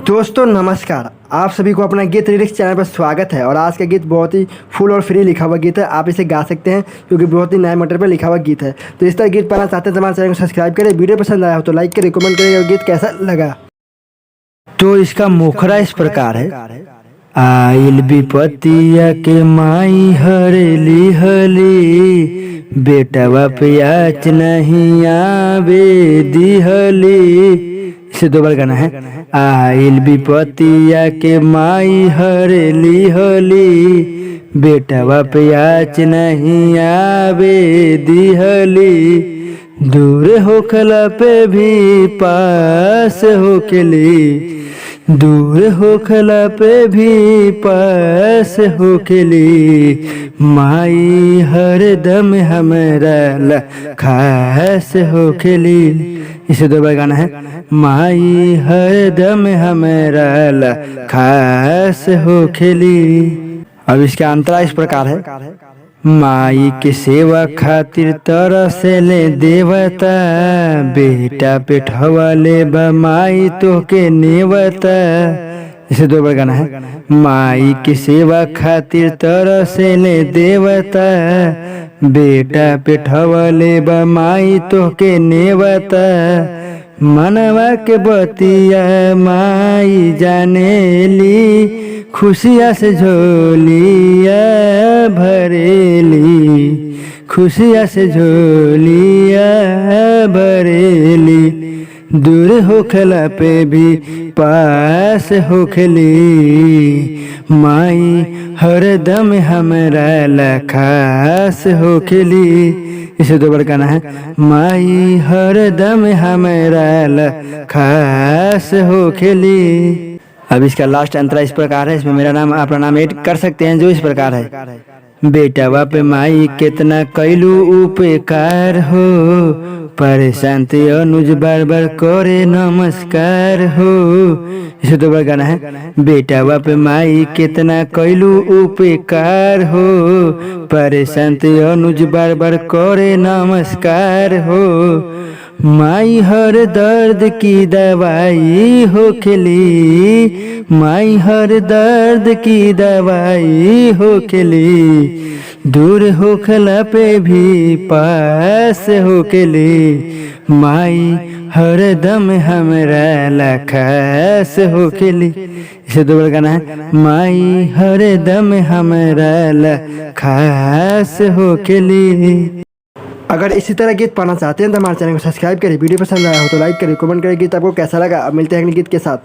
दोस्तों नमस्कार, आप सभी को अपना गीत लिरिक्स चैनल पर स्वागत है। और आज का गीत बहुत ही फुल और फ्री लिखा हुआ गीत है। आप इसे गा सकते हैं क्योंकि बहुत ही नए मैटर पर लिखा हुआ गीत है। तो इस तरह गीत पाना चाहते हैं तो हमारे चैनल को सब्सक्राइब करें। वीडियो पसंद आया हो तो लाइक करें, कमेंट करें और गीत कैसा लगा। तो इसका मुखरा इस प्रकार है। आइल विपतिया के माई हरेली हली, बेटवा प्याच नहीं आवे दिहली। इसे दो बार गाना है। आइल विपतिया के माई हरेली हली, बेटवा प्याच नहीं आवे दिहली। दूर होखला पे भी पास होखली, दूर होखला पे भी पास होखली। माई हरदम हमरा खास होखली। इसे दो बार गाना है। माई हरदम हमरा खास होखली। अब इसका अंतरा इस प्रकार है। माई के सेवा खातिर तरसेले देवता, बेटा पेठवा ले बा माई तो के नेवता। इसे दो बार गाना है। माई की सेवा खातिर तरसेले देवता, बेटा पेठवा ले बा माई तो के नेवता। मनवा के बतिया माई जानेली, खुशिया से झोलिया भरेली, खुशिया से झोलिया भरेली। दूर होखला पे भी पास होखली, माई हरदम हमरा खास होखली। इसे दो बार गाना है। माई हरदम हमरा खास होखली। अब इसका लास्ट अंतरा इस प्रकार है। इसमें मेरा नाम अपना नाम ऐड कर सकते हैं, जो इस प्रकार है। बेटवा पे माई कितना कैलू उपकार हो, परेशान ते अनुज बार बार करे नमस्कार हो। इसे दो बार गाना है। बेटवा पे माई कितना कैलू उपकार हो, परेशान ते अनुज बार बार करे नमस्कार हो। माई हर दर्द की दवाई होखली, माई हर दर्द की दवाई होखली। दूर होखला पे भी पास होखली, माई हरदम हमरा खास होखली। इसे दो बार गाना है। माई हरदम हमरा खास होखली। अगर इसी तरह गीत पाना चाहते हैं तो हमारे चैनल को सब्सक्राइब करें। वीडियो पसंद आया हो तो लाइक करें, कमेंट करें। गीत आपको कैसा लगा। अब मिलते हैं अगले गीत के साथ।